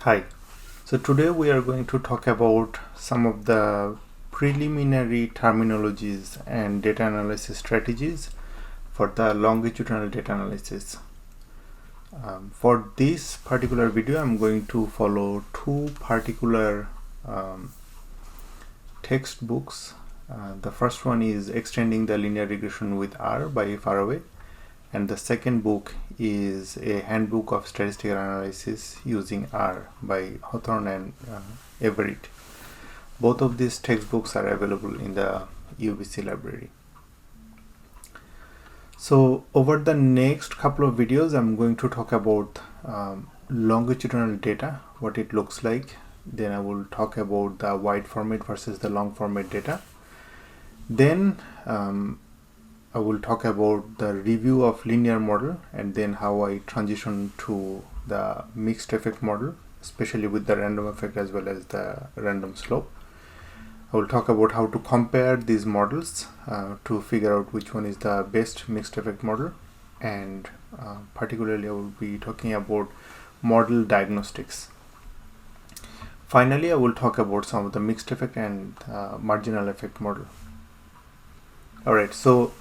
Hi, so today we are going to talk about some of the preliminary terminologies and data analysis strategies for the longitudinal data analysis. For this particular video, I'm going to follow two particular textbooks. The first one is Extending the Linear Regression with R by Faraway, and the second book is a handbook of statistical analysis using R by Hawthorne and Everett. Both of these textbooks are available in the UBC library. So over the next couple of videos, I'm going to talk about longitudinal data, what it looks like. Then I will talk about the wide format versus the long format data. Then I will talk about the review of linear model and then how I transition to the mixed effect model, especially with the random effect as well as the random slope. I will talk about how to compare these models to figure out which one is the best mixed effect model, and particularly I will be talking about model diagnostics. Finally, I will talk about some of the mixed effect and marginal effect model. Alright, so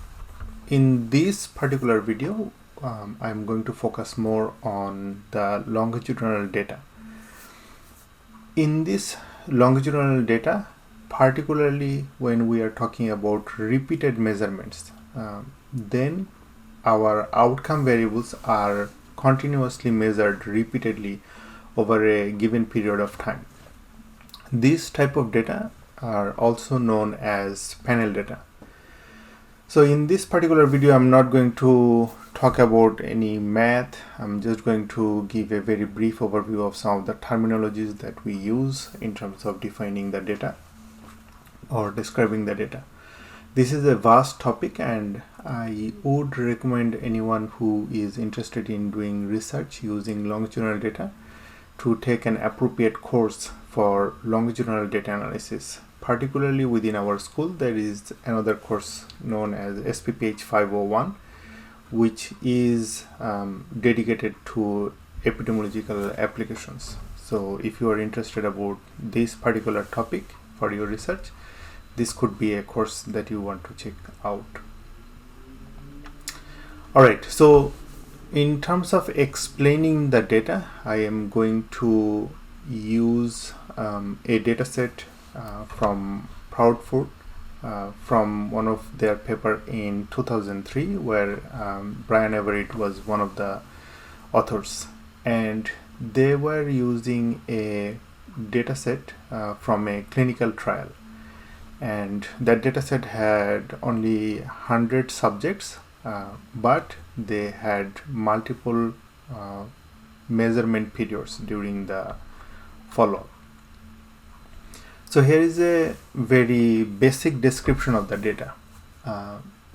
in this particular video, I'm going to focus more on the longitudinal data. In this longitudinal data, particularly when we are talking about repeated measurements, then our outcome variables are continuously measured repeatedly over a given period of time. This type of data are also known as panel data. So in this particular video, I'm not going to talk about any math. I'm just going to give a very brief overview of some of the terminologies that we use in terms of defining the data or describing the data. This is a vast topic, and I would recommend anyone who is interested in doing research using longitudinal data to take an appropriate course for longitudinal data analysis. Particularly within our school, there is another course known as SPPH 501, which is dedicated to epidemiological applications. So if you are interested about this particular topic for your research, this could be a course that you want to check out. Alright, so in terms of explaining the data, I am going to use a data set from Proudfoot from one of their paper in 2003, where Brian Everett was one of the authors, and they were using a data set from a clinical trial, and that data set had only 100 subjects, but they had multiple measurement periods during the follow-up. So here is a very basic description of the data.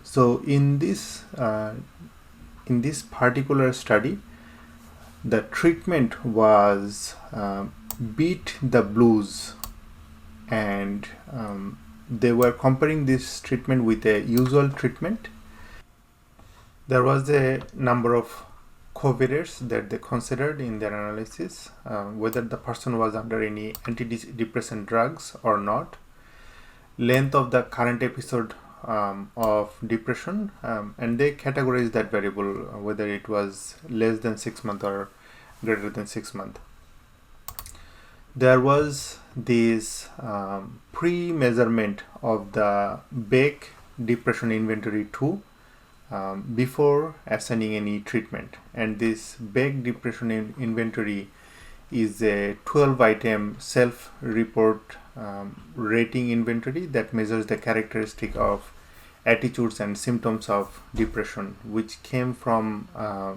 So in this particular study, the treatment was beat the blues, and they were comparing this treatment with a usual treatment. There was a number of covariates that they considered in their analysis, whether the person was under any antidepressant drugs or not, length of the current episode of depression, and they categorized that variable, whether it was less than 6 months or greater than 6 months. There was this pre-measurement of the Beck depression inventory 2 before assigning any treatment, and this Beck depression inventory is a 12-item self-report rating inventory that measures the characteristic of attitudes and symptoms of depression, which came from a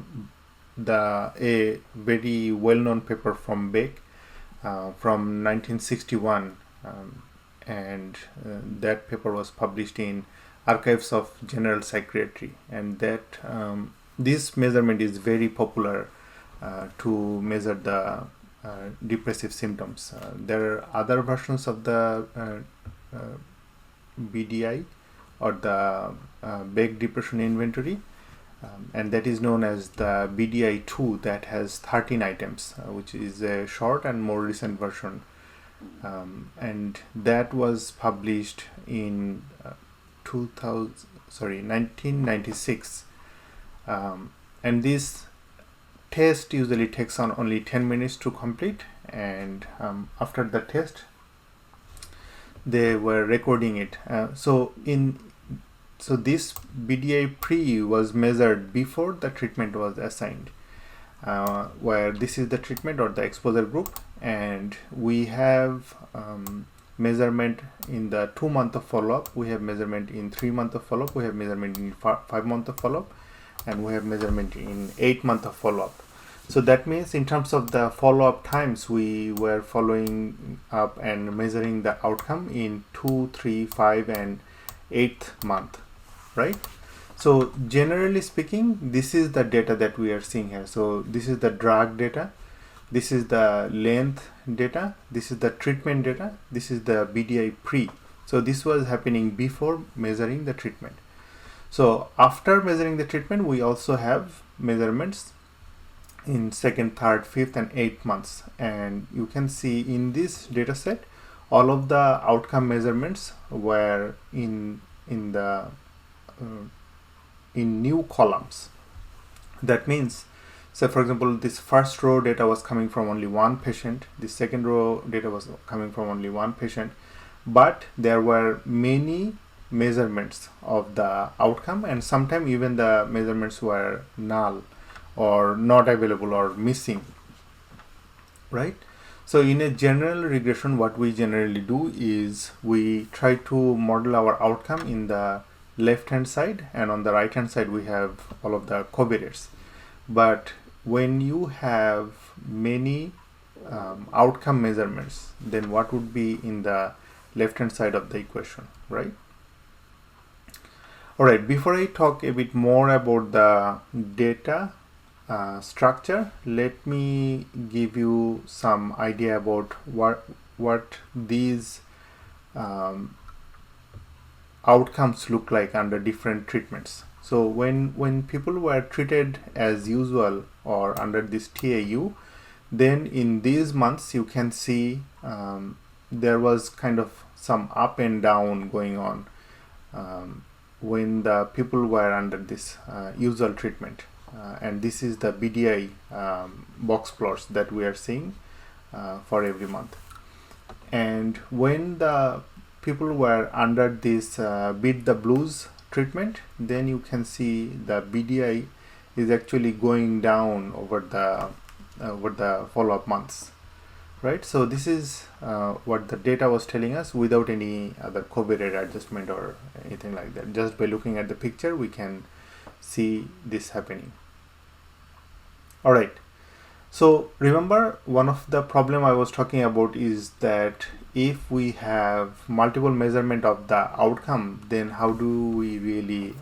very well-known paper from Beck from 1961, and that paper was published in Archives of General Psychiatry, and that this measurement is very popular to measure the depressive symptoms. There are other versions of the BDI or the Beck depression inventory, and that is known as the BDI2 that has 13 items, which is a short and more recent version. And that was published in 1996. And this test usually takes on only 10 minutes to complete, and after the test they were recording it. So this BDI pre was measured before the treatment was assigned, where this is the treatment or the exposure group, and we have measurement in the 2 month of follow-up, we have measurement in 3 month of follow-up, we have measurement in 5 month of follow-up, and we have measurement in 8 month of follow-up. So that means in terms of the follow-up times, we were following up and measuring the outcome in 2, 3, 5, and 8th month, right? So generally speaking, this is the data that we are seeing here. So this is the drug data, this is the length data, this is the treatment data, this is the BDI pre. So this was happening before measuring the treatment. So after measuring the treatment, we also have measurements in 2nd, 3rd, 5th, and 8th months. And you can see in this data set, all of the outcome measurements were in new columns. That means, so for example, this first row data was coming from only one patient, the second row data was coming from only one patient, but there were many measurements of the outcome, and sometimes even the measurements were null or not available or missing, right? So in a general regression, what we generally do is we try to model our outcome in the left hand side, and on the right hand side we have all of the covariates. But when you have many outcome measurements, then what would be in the left hand side of the equation, right? Alright, before I talk a bit more about the data structure, let me give you some idea about what these outcomes look like under different treatments. So when people were treated as usual or under this TAU, then in these months you can see there was kind of some up and down going on when the people were under this usual treatment. And this is the BDI box plots that we are seeing for every month. And when the people were under this beat the blues treatment, then you can see the BDI is actually going down over the follow-up months, right? So this is what the data was telling us without any other covariate adjustment or anything like that. Just by looking at the picture, we can see this happening. All right. So remember, one of the problem I was talking about is that if we have multiple measurement of the outcome, then how do we really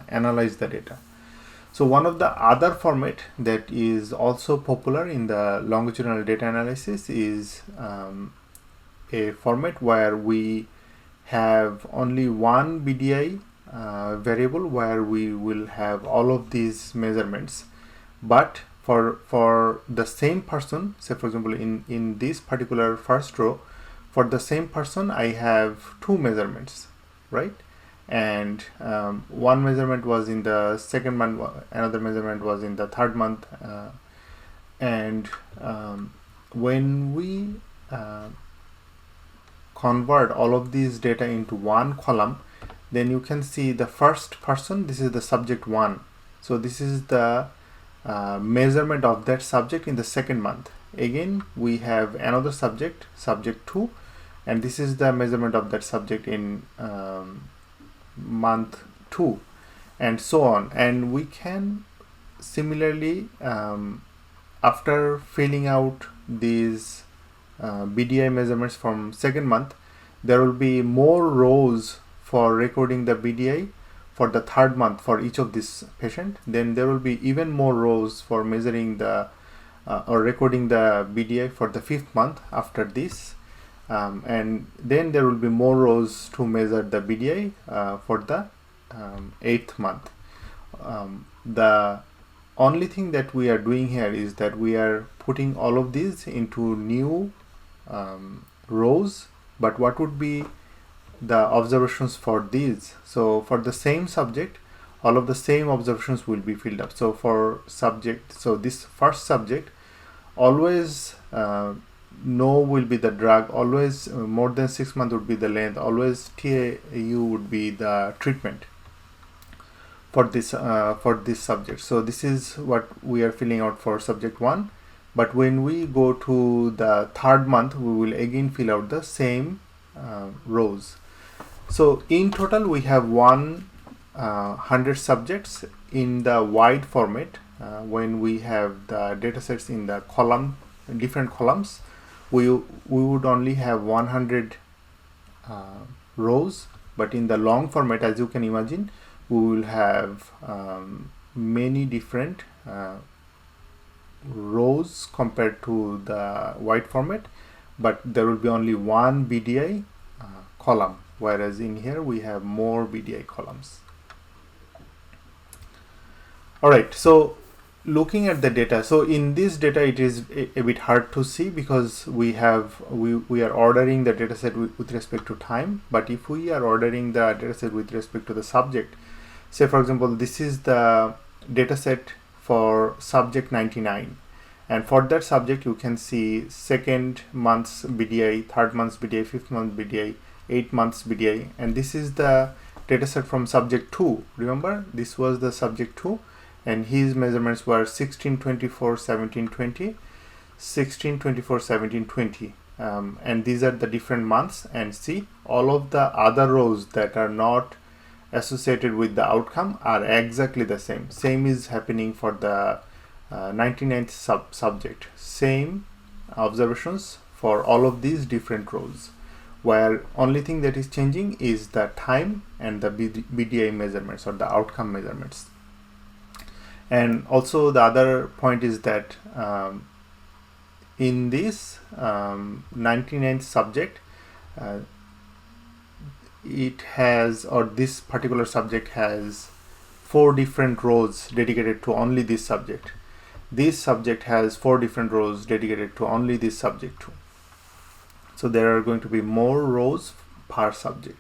analyze the data? So one of the other format that is also popular in the longitudinal data analysis is a format where we have only one BDI variable where we will have all of these measurements, but for the same person, say for example in this particular first row, for the same person I have two measurements, right? And one measurement was in the 2nd month, another measurement was in the 3rd month, and when we convert all of these data into one column, then you can see the first person, this is the subject 1, so this is the measurement of that subject in the 2nd month. Again we have another subject 2, and this is the measurement of that subject in month 2, and so on. And we can similarly after filling out these BDI measurements from 2nd month, there will be more rows for recording the BDI for the 3rd month for each of this patient. Then there will be even more rows for measuring the or recording the BDI for the 5th month after this, and then there will be more rows to measure the BDI for the 8th month. The only thing that we are doing here is that we are putting all of these into new rows. But what would be the observations for these? So for the same subject, all of the same observations will be filled up. So for subject, so this first subject, always no will be the drug, always more than 6 months would be the length, always TAU would be the treatment for this subject. So this is what we are filling out for subject 1. But when we go to the 3rd month, we will again fill out the same rows. So in total we have 100 subjects in the wide format. When we have the data sets in the different columns, we would only have 100 rows. But in the long format, as you can imagine, we will have many different rows compared to the wide format, but there will be only one BDI column, whereas in here we have more BDI columns. Alright, so looking at the data, so in this data it is a bit hard to see because we are ordering the dataset with respect to time. But if we are ordering the dataset with respect to the subject, say for example this is the dataset for subject 99, and for that subject you can see 2nd month's BDI, 3rd month's BDI, 5th month BDI, 8 months BDI, and this is the dataset from subject 2. Remember, this was the subject 2, and his measurements were 16, 24, 17, 20, 16, 24, 17, 20, and these are the different months. And see, all of the other rows that are not associated with the outcome are exactly the same. Same is happening for the 99th subject. Same observations for all of these different rows, where only thing that is changing is the time and the BDI measurements or the outcome measurements. And also the other point is that in this 99th subject, it has, or this particular subject has 4 different rows dedicated to only this subject. This subject has 4 different rows dedicated to only this subject too. So there are going to be more rows per subject.